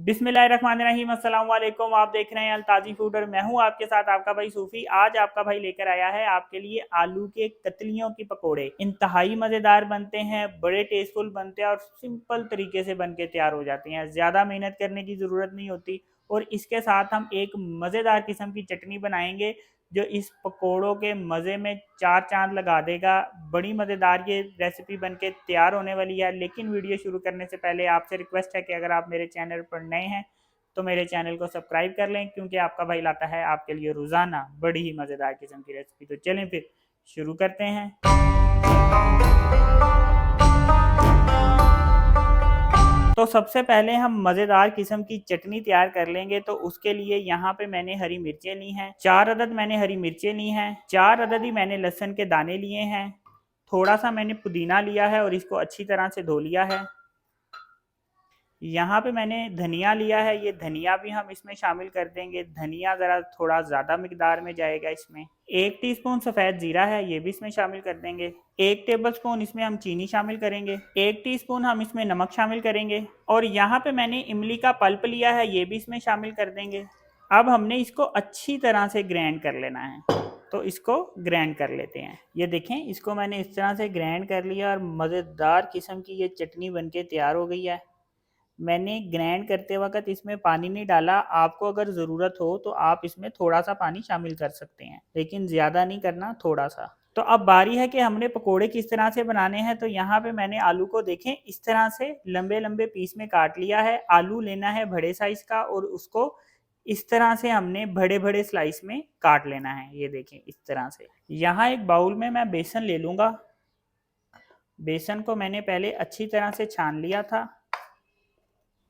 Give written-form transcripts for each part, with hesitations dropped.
बिस्मिल्लाहिर्रहमानिर्रहीम, अस्सलाम वालेकुम। आप देख रहे हैं अल्ताजी फूड और मैं हूं आपके साथ आपका भाई सूफी। आज आपका भाई लेकर आया है आपके लिए आलू के कतलियों की पकोड़े। इंतहाई मज़ेदार बनते हैं, बड़े टेस्टफुल बनते हैं और सिंपल तरीके से बन के तैयार हो जाती हैं। ज़्यादा मेहनत करने की ज़रूरत नहीं होती। और इसके साथ हम एक मज़ेदार किस्म की चटनी बनाएंगे जो इस पकोड़ों के मज़े में चार चांद लगा देगा। बड़ी मज़ेदार ये रेसिपी बनके तैयार होने वाली है। लेकिन वीडियो शुरू करने से पहले आपसे रिक्वेस्ट है कि अगर आप मेरे चैनल पर नए हैं तो मेरे चैनल को सब्सक्राइब कर लें, क्योंकि आपका भाई लाता है आपके लिए रोज़ाना बड़ी ही मज़ेदार किस्म की रेसिपी। तो चलें फिर शुरू करते हैं। तो सबसे पहले हम मज़ेदार किस्म की चटनी तैयार कर लेंगे। तो उसके लिए यहाँ पे मैंने हरी मिर्चें ली हैं, 4 अदद मैंने हरी मिर्चें ली हैं। 4 अदद ही मैंने लहसुन के दाने लिए हैं। थोड़ा सा मैंने पुदीना लिया है और इसको अच्छी तरह से धो लिया है। यहाँ पे मैंने धनिया लिया है, ये धनिया भी हम इसमें शामिल कर देंगे। धनिया ज़रा थोड़ा ज़्यादा मिकदार में जाएगा इसमें। 1 टीस्पून सफ़ेद ज़ीरा है, ये भी इसमें शामिल कर देंगे। 1 टेबलस्पून इसमें हम चीनी शामिल करेंगे। 1 टीस्पून हम इसमें नमक शामिल करेंगे। और यहाँ पे मैंने इमली का पल्प लिया है, ये भी इसमें शामिल कर देंगे। अब हमने इसको अच्छी तरह से ग्राइंड कर लेना है, तो इसको ग्राइंड कर लेते हैं। ये देखें, इसको मैंने इस तरह से ग्राइंड कर लिया और मज़ेदार किस्म की ये चटनी बनके तैयार हो गई है। मैंने ग्राइंड करते वक्त इसमें पानी नहीं डाला। आपको अगर ज़रूरत हो तो आप इसमें थोड़ा सा पानी शामिल कर सकते हैं, लेकिन ज़्यादा नहीं करना, थोड़ा सा। तो अब बारी है कि हमने पकोड़े किस तरह से बनाने हैं। तो यहाँ पे मैंने आलू को देखें इस तरह से लंबे लंबे पीस में काट लिया है। आलू लेना है बड़े साइज का और उसको इस तरह से हमने बड़े बड़े स्लाइस में काट लेना है। ये देखें इस तरह से। यहाँ एक बाउल में मैं बेसन ले लूँगा। बेसन को मैंने पहले अच्छी तरह से छान लिया था।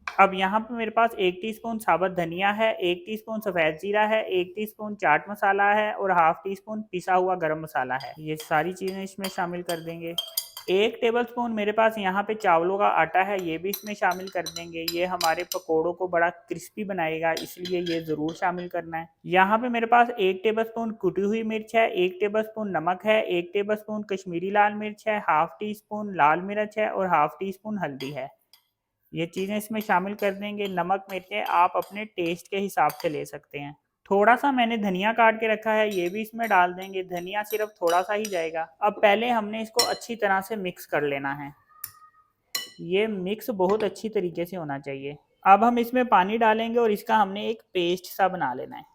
अब यहाँ पे मेरे पास 1 टीस्पून साबुत धनिया है, 1 टीस्पून सफ़ेद जीरा है, 1 टीस्पून चाट मसाला है और हाफ टीस्पून पिसा हुआ गरम मसाला है। ये सारी चीज़ें इसमें शामिल कर देंगे। 1 टेबलस्पून मेरे पास यहाँ पे चावलों का आटा है, ये भी इसमें शामिल कर देंगे। ये हमारे पकोड़ों को बड़ा क्रिस्पी बनाएगा, इसलिए ये ज़रूर शामिल करना है। यहाँ पे मेरे पास 1 टेबलस्पून कुटी हुई मिर्च है, 1 टेबलस्पून नमक है, 1 टेबलस्पून कश्मीरी लाल मिर्च है, हाफ टीस्पून लाल मिर्च है और हाफ टीस्पून हल्दी है। ये चीज़ें इसमें शामिल कर देंगे। नमक मिर्चें आप अपने टेस्ट के हिसाब से ले सकते हैं। थोड़ा सा मैंने धनिया काट के रखा है, ये भी इसमें डाल देंगे। धनिया सिर्फ थोड़ा सा ही जाएगा। अब पहले हमने इसको अच्छी तरह से मिक्स कर लेना है। ये मिक्स बहुत अच्छी तरीके से होना चाहिए। अब हम इसमें पानी डालेंगे और इसका हमने एक पेस्ट सा बना लेना है।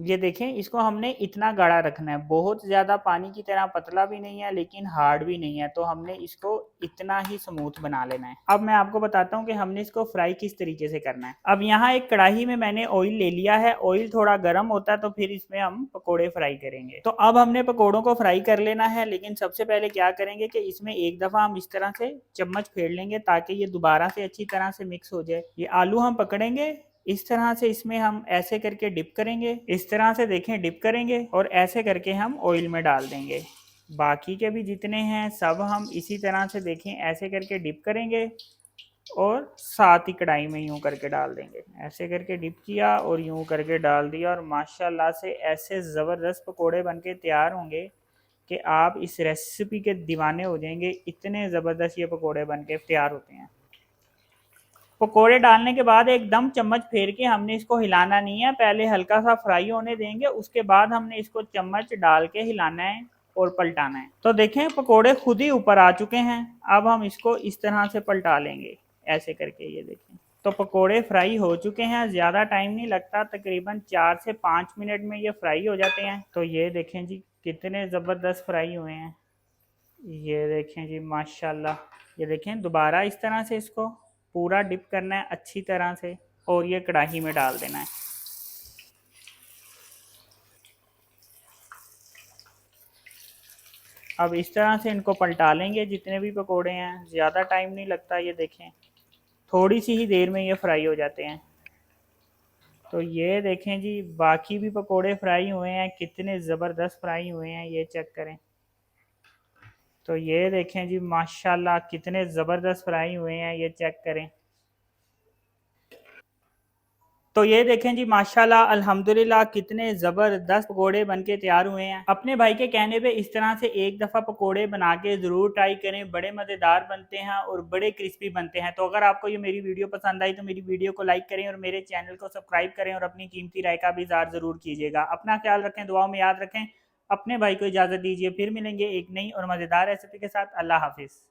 ये देखें, इसको हमने इतना गाढ़ा रखना है, बहुत ज़्यादा पानी की तरह पतला भी नहीं है लेकिन हार्ड भी नहीं है। तो हमने इसको इतना ही स्मूथ बना लेना है। अब मैं आपको बताता हूँ कि हमने इसको फ्राई किस तरीके से करना है। अब यहाँ एक कढ़ाई में मैंने ऑयल ले लिया है। ऑयल थोड़ा गर्म होता है तो फिर इसमें हम पकोड़े फ्राई करेंगे। तो अब हमने पकोड़ों को फ्राई कर लेना है, लेकिन सबसे पहले क्या करेंगे कि इसमें एक दफ़ा हम इस तरह से चम्मच फेर लेंगे ताकि ये दोबारा से अच्छी तरह से मिक्स हो जाए। ये आलू हम पकड़ेंगे इस तरह से, इसमें हम ऐसे करके डिप करेंगे। इस तरह से देखें, डिप करेंगे और ऐसे करके हम ऑयल में डाल देंगे। बाकी के भी जितने हैं सब हम इसी तरह से देखें ऐसे करके डिप करेंगे और साथ ही कढ़ाई में यूं करके डाल देंगे। ऐसे करके डिप किया और यूं करके डाल दिया और माशाल्लाह से ऐसे ज़बरदस्त पकोड़े बनके तैयार होंगे कि आप इस रेसिपी के दीवाने हो जाएंगे। इतने ज़बरदस्त ये पकोड़े बनके तैयार होते हैं। पकोड़े डालने के बाद एकदम चम्मच फेर के हमने इसको हिलाना नहीं है, पहले हल्का सा फ्राई होने देंगे, उसके बाद हमने इसको चम्मच डाल के हिलाना है और पलटाना है। तो देखें पकोड़े खुद ही ऊपर आ चुके हैं। अब हम इसको इस तरह से पलटा लेंगे ऐसे करके। ये देखें, तो पकोड़े फ्राई हो चुके हैं। ज़्यादा टाइम नहीं लगता, तकरीबन 4 से 5 मिनट में ये फ्राई हो जाते हैं। तो ये देखें जी कितने ज़बरदस्त फ्राई हुए हैं। ये देखें जी माशाल्लाह। ये देखें, दोबारा इस तरह से इसको पूरा डिप करना है अच्छी तरह से और ये कढ़ाई में डाल देना है। अब इस तरह से इनको पलटा लेंगे जितने भी पकोड़े हैं। ज़्यादा टाइम नहीं लगता, ये देखें थोड़ी सी ही देर में ये फ्राई हो जाते हैं। तो ये देखें जी बाकी भी पकोड़े फ्राई हुए हैं, कितने ज़बरदस्त फ्राई हुए हैं, ये चेक करें। तो ये देखें जी माशाल्लाह कितने ज़बरदस्त फ्राई हुए हैं, ये चेक करें। तो ये देखें जी माशाल्लाह अल्हम्दुलिल्लाह कितने ज़बरदस्त पकोड़े बनके तैयार हुए हैं। अपने भाई के कहने पे इस तरह से एक दफ़ा पकोड़े बना के ज़रूर ट्राई करें, बड़े मज़ेदार बनते हैं और बड़े क्रिस्पी बनते हैं। तो अगर आपको ये मेरी वीडियो पसंद आई तो मेरी वीडियो को लाइक करें और मेरे चैनल को सब्सक्राइब करें और अपनी कीमती राय का भी इज़हार ज़रूर कीजिएगा। अपना ख्याल रखें, दुआओं में याद रखें। अपने भाई को इजाज़त दीजिए, फिर मिलेंगे एक नई और मज़ेदार रेसिपी के साथ। अल्लाह हाफिज़।